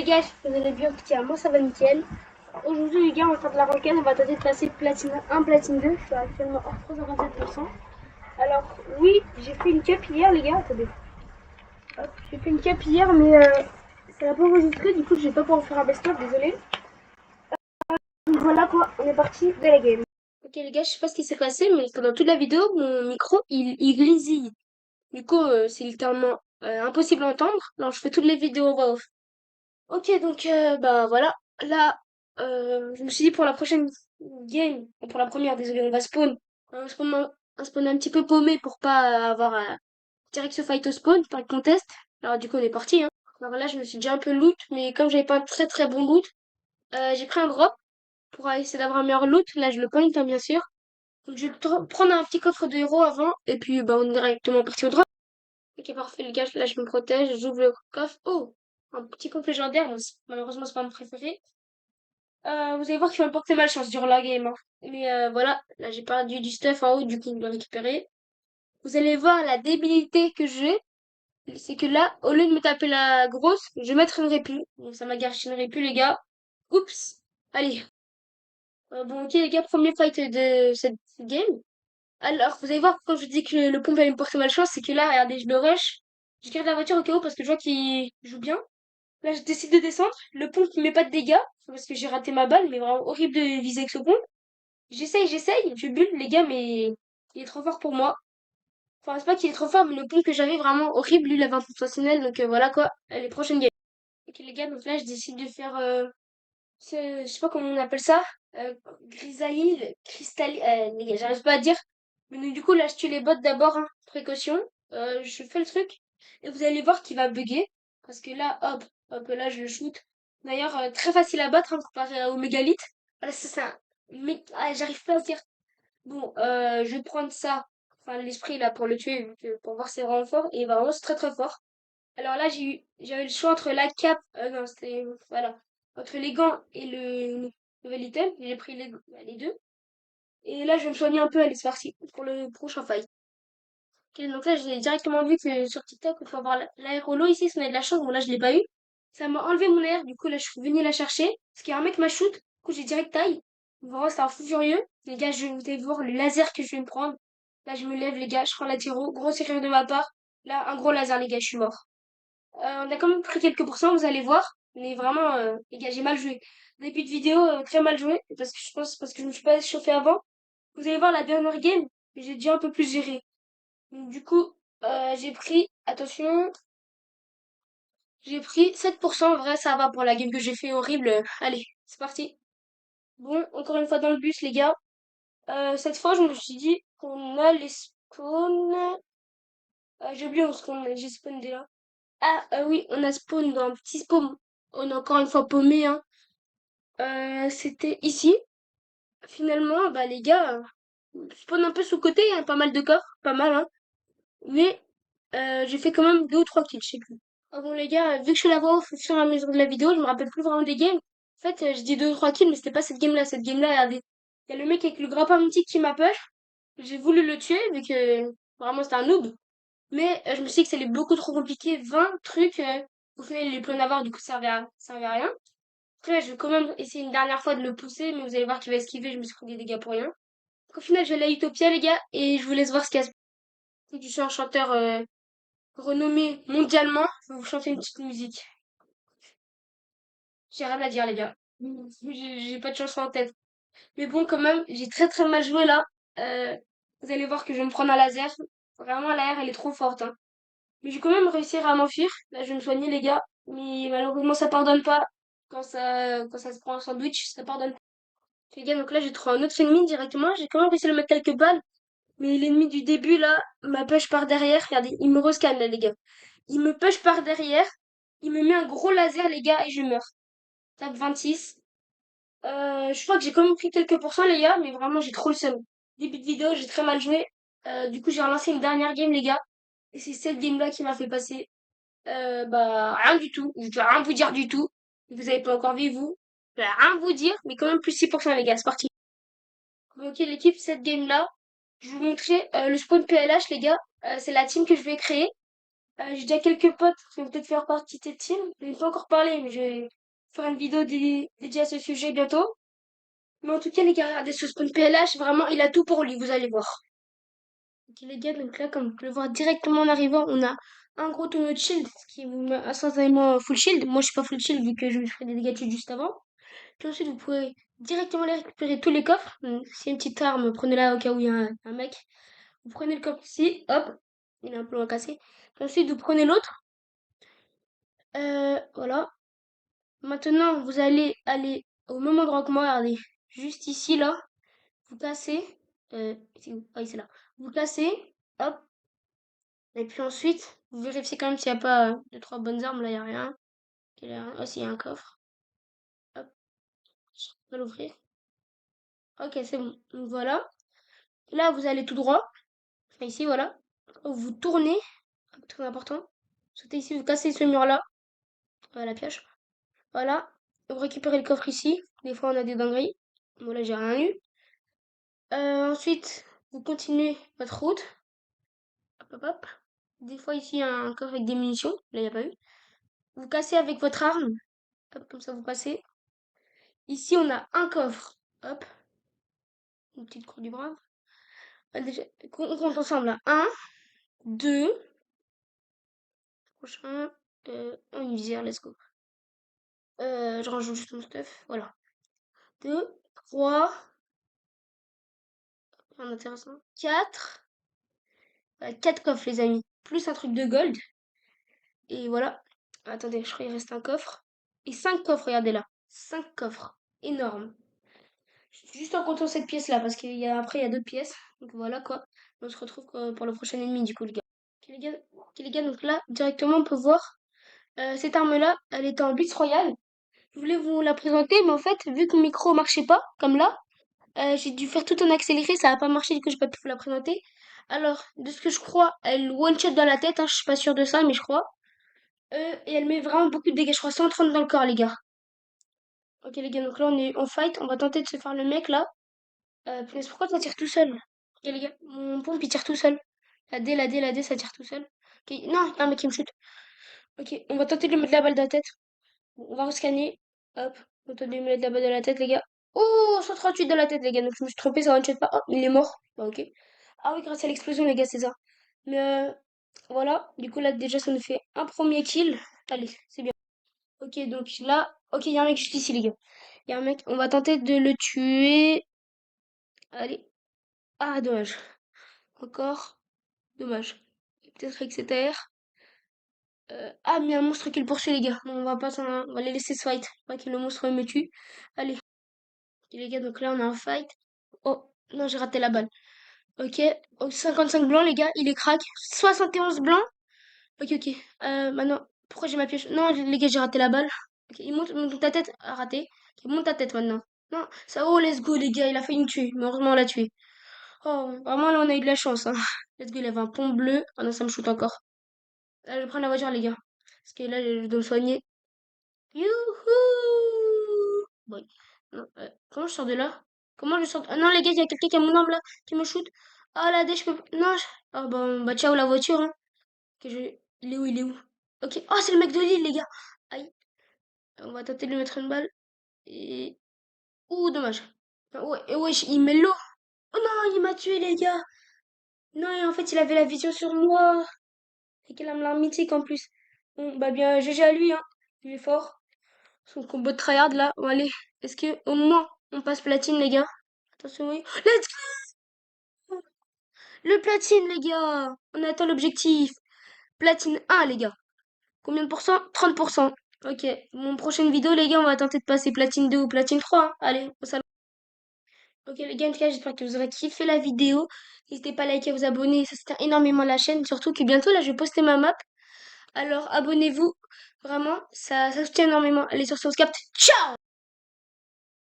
les gars, je vous allez bien, tiens, moi ça va nickel. Aujourd'hui les gars, on va faire de la ranked, on va tenter de passer platine 1, platine 2, je suis actuellement hors 327%. Alors oui, j'ai fait une cup hier les gars, attendez. Hop, j'ai fait une cup hier mais ça n'a pas enregistré, du coup je vais pas pouvoir faire un best-of, désolé. Donc voilà quoi, on est parti de la game. Ok les gars, je sais pas ce qui s'est passé, mais pendant toute la vidéo, mon micro il grésille. Du coup, c'est littéralement impossible à entendre. Alors je fais toutes les vidéos en voix off. Ok, donc bah voilà. Là, je me suis dit pour la prochaine game, pour la première, désolé, on va spawn. Un spawn un petit peu paumé pour pas avoir direct ce fight au spawn, pas de contest. Alors du coup, on est parti, hein. Alors là, je me suis déjà un peu loot, mais comme j'avais pas un très très bon loot, j'ai pris un drop pour essayer d'avoir un meilleur loot. Là, je le point, hein, bien sûr. Donc je vais prendre un petit coffre de héros avant, et puis bah on est directement parti au drop. Ok, parfait, les gars, là, je me protège, j'ouvre le coffre. Oh! Un petit coffre légendaire, mais malheureusement, c'est pas mon préféré. Vous allez voir qu'il va me porter malchance durant la game, hein. Mais voilà, là j'ai perdu du stuff en haut, du coup je dois récupérer. Vous allez voir la débilité que j'ai, c'est que là, au lieu de me taper la grosse, je vais mettre une répule. Donc ça m'a gâché une répule, les gars. Oups. Allez. Bon, ok les gars, premier fight de cette game. Alors, vous allez voir quand je dis que le pompe allait me porter malchance, c'est que là, regardez, je le rush. Je garde la voiture au cas où parce que je vois qu'il joue bien. Là, je décide de descendre. Le pompe qui met pas de dégâts parce que j'ai raté ma balle, mais vraiment horrible de viser avec ce pompe. J'essaye, je bulle, les gars, mais il est trop fort pour moi. Enfin, c'est pas qu'il est trop fort, mais le pont que j'avais vraiment horrible, lui, il avait un sensationnel, donc voilà quoi, les prochaines games. Ok, les gars, donc là, je décide de faire, je sais pas comment on appelle ça, grisaille, cristal, les gars, j'arrive pas à dire. Mais donc, du coup, là, je tue les bots d'abord, hein, précaution. Je fais le truc, et vous allez voir qu'il va bugger, parce que là, hop, là, je le shoot. D'ailleurs, très facile à battre, hein, comparé au mégalithe. Voilà, c'est ça. Mais, j'arrive pas à dire. Bon, je vais prendre ça, enfin l'esprit là pour le tuer, pour voir ses vraiment fort, et vraiment c'est très très fort. Alors là j'avais le choix entre la cape, non c'était, voilà, entre les gants et le nouvel item, j'ai pris les deux. Et là je vais me soigner un peu, allez c'est parti, pour le prochain fight. Ok, donc là j'ai directement vu que sur TikTok il faut avoir l'aérolo ici, si on a de la chance, bon là je l'ai pas eu. Ça m'a enlevé mon air, du coup là je suis venue la chercher, parce qu'il y a un mec m'a shoot, du coup j'ai direct taille. Vraiment c'est un fou furieux. Les gars, je vais voir le laser que je vais me prendre. Là je me lève les gars, je prends la tyro, grosse erreur de ma part. Là un gros laser les gars, je suis mort. On a quand même pris quelques pourcents, vous allez voir. Mais vraiment, les gars, j'ai mal joué. Début de vidéo, très mal joué, parce que je pense, parce que je me suis pas chauffé avant. Vous allez voir la dernière game, j'ai déjà un peu plus géré. Donc, du coup, j'ai pris, attention, j'ai pris 7%. En vrai, ça va pour la game que j'ai fait horrible. Allez, c'est parti. Bon, encore une fois dans le bus, les gars. Cette fois, je me suis dit qu'on allait spawn. J'ai oublié où est-ce qu'on j'ai spawn déjà. Ah, oui, on a spawn dans un petit spawn. On est encore une fois paumé, hein. C'était ici. Finalement, bah les gars, spawn un peu sous-côté, hein, pas mal de coffres, pas mal, hein. Mais j'ai fait quand même 2 ou 3 kills, je sais plus. Ah bon les gars, vu que je suis la voix au fur et à mesure de la vidéo, je me rappelle plus vraiment des games. En fait, je dis 2 ou 3 kills, mais c'était pas cette game-là. Cette game-là, regardez. Il y a le mec avec le grappin mythique qui m'a push. J'ai voulu le tuer, vu que vraiment c'était un noob. Mais je me suis dit que c'était beaucoup trop compliqué. 20 trucs, au final, il est plein d'avoir, du coup, ça servait à rien. Après, je vais quand même essayer une dernière fois de le pousser, mais vous allez voir qu'il va esquiver, je me suis pris des dégâts pour rien. Donc, au final, je vais à Utopia, les gars, et je vous laisse voir ce qu'il y a. Je suis un chanteur renommé mondialement. Je vais vous chanter une petite musique. J'ai rien à dire, les gars. J'ai pas de chanson en tête. Mais bon, quand même, j'ai très très mal joué là. Euh, vous allez voir que je vais me prendre un laser. Vraiment, la R, elle est trop forte, hein. Mais j'ai quand même réussi à m'enfuir. Là, je vais me soigner, les gars. Mais malheureusement, ça pardonne pas. Quand ça se prend un sandwich, ça pardonne pas. Les gars, donc là, j'ai trouvé un autre ennemi directement. J'ai quand même réussi à le mettre quelques balles. Mais l'ennemi du début, là, ma push par derrière. Regardez, il me rescanne, là, les gars. Il me push par derrière. Il me met un gros laser, les gars, et je meurs. Tac, 26. Je crois que j'ai quand même pris quelques pourcents, les gars, mais vraiment, j'ai trop le seum. Début de vidéo, j'ai très mal joué. Du coup, j'ai relancé une dernière game, les gars. Et c'est cette game-là qui m'a fait passer. Bah, rien du tout. Je vais rien vous dire du tout. Vous avez pas encore vu, vous. Je vais rien vous dire, mais quand même plus 6%, les gars. C'est parti. Ok, l'équipe, cette game-là, je vais vous montrer le spawn PLH, les gars. C'est la team que je vais créer. J'ai déjà quelques potes qui vont peut-être faire partie de cette team. Je n'ai pas encore parlé, mais je vais faire une vidéo dédiée à ce sujet bientôt. Mais en tout cas, les gars, regardez ce spawn PLH, vraiment, il a tout pour lui, vous allez voir. Ok, les gars, donc là, comme vous pouvez le voir directement en arrivant, on a un gros tonneau de shield, ce qui vous met instantanément full shield. Moi, je suis pas full shield vu que je me suis pris des dégâts de chute juste avant. Puis ensuite, vous pouvez directement aller récupérer tous les coffres. Donc, s'il y a une petite arme, prenez-la au cas où il y a un mec. Vous prenez le coffre ici, hop, il est un peu à casser. Puis ensuite, vous prenez l'autre. Voilà. Maintenant, vous allez aller au même endroit que moi, regardez. Juste ici, là. Vous cassez. C'est où? Ah oui, c'est là. Vous cassez. Hop. Et puis ensuite, vous vérifiez quand même s'il n'y a pas deux, trois bonnes armes. Là, il n'y a rien. Ok, là, ah, si, il y a un coffre. Hop. Je vais l'ouvrir. Ok, c'est bon. Donc voilà. Là, vous allez tout droit. Enfin, ici, voilà. Vous tournez. Très important. Sautez ici, vous cassez ce mur-là. La pioche. Voilà. Vous récupérez le coffre ici. Des fois, on a des dingueries. Voilà, j'ai rien eu. Ensuite, vous continuez votre route. Hop, hop, hop. Des fois, ici, il y a un coffre avec des munitions. Là, il n'y a pas eu. Vous cassez avec votre arme. Hop, comme ça, vous passez. Ici, on a un coffre. Hop. Une petite croix du brave. Déjà, on compte ensemble là. 1, 2. Prochain. Une visière, let's go. Je range juste mon stuff. Voilà. 2, 3. Un intéressant. 4. 4 coffres, les amis. Plus un truc de gold. Et voilà. Attendez, je crois qu'il reste un coffre. Et 5 coffres, regardez là. 5 coffres. Énorme. Juste en comptant cette pièce-là, parce qu'après, il y a d'autres pièces. Donc voilà quoi. On se retrouve pour le prochain ennemi, du coup, les gars. Ok, les gars, donc là, directement, on peut voir. Cette arme-là, elle est en Blitz Royale. Je voulais vous la présenter, mais en fait, vu que mon micro marchait pas, comme là, j'ai dû faire tout en accéléré, ça n'a pas marché, du coup, j'ai pas pu vous la présenter. Alors, de ce que je crois, elle one-shot dans la tête, hein, je suis pas sûre de ça, mais je crois. Et elle met vraiment beaucoup de dégâts. Je crois 130 dans le corps, les gars. Ok, les gars, donc là, on est en fight. On va tenter de se faire le mec, là. Punaise, pourquoi ça tire tout seul? Ok, les gars, mon pompe, il tire tout seul. La D, ça tire tout seul. Ok, non, il y a un mec qui me shoot. Ok, on va tenter de lui mettre la balle de la tête. Bon, on va rescanner. Hop, on va tenter de lui mettre la balle de la tête, les gars. Oh, 138 de la tête, les gars. Donc, je me suis trompé, ça one-shot pas. Oh, il est mort. Bah, ok. Ah oui, grâce à l'explosion, les gars, c'est ça. Mais, voilà. Du coup, là, déjà, ça nous fait un premier kill. Allez, c'est bien. Ok, donc là, ok, il y a un mec juste ici, les gars. Il y a un mec, on va tenter de le tuer. Allez. Ah, dommage. Encore. Dommage. Peut-être avec cette AR. Ah, mais il y a un monstre qui le poursuit, les gars. Non, on va les laisser se fight. Pas que le monstre me tue. Allez. Ok, les gars, donc là, on a un fight. Oh, non, j'ai raté la balle. Ok. Oh, 55 blancs, les gars. Il est crack. 71 blancs. Ok, ok. Maintenant, pourquoi j'ai ma pioche? Non, les gars, j'ai raté la balle. Ok, il monte ta tête. Ah, raté. Ok, monte ta tête maintenant. Non, ça, oh, let's go, les gars. Il a failli me tuer. Mais heureusement, on l'a tué. Oh, vraiment, là, on a eu de la chance, hein. Let's go, il avait un pont bleu. Ah non, ça me shoot encore. Là, je vais prendre la voiture, les gars. Parce que là, je dois me soigner. Youhou! Bon. Non, comment je sors de là? Comment je sors? Ah non, les gars, il y a quelqu'un qui a mon arme là, qui me shoot. Ah là, je peux. Non, ah bon, bah ciao la voiture, hein. Que je... Il est où? Il est où? Ok. Oh, c'est le mec de l'île, les gars. Aïe. On va tenter de lui mettre une balle. Et. Ouh, dommage. Ah, ouais, et wesh, il met l'eau. Oh non, il m'a tué, les gars. Non, et en fait, il avait la vision sur moi. Et qu'il a l'arme mythique en plus. Bon, bah bien, GG à lui, hein. Il est fort. Son combo de tryhard là. Bon, allez. Est-ce que au moins on passe platine, les gars? Attention, oui. Let's go! Le platine, les gars! On atteint l'objectif. Platine 1, les gars. Combien de pourcents? 30%. Ok. Mon prochaine vidéo, les gars, on va tenter de passer platine 2 ou platine 3, hein. Allez, au salon. Ok, les gars, en tout cas, j'espère que vous aurez kiffé la vidéo. N'hésitez pas à liker, à vous abonner. Ça soutient énormément la chaîne. Surtout que bientôt, là, je vais poster ma map. Alors, abonnez-vous. Vraiment, ça soutient énormément. Allez sur Source Ciao!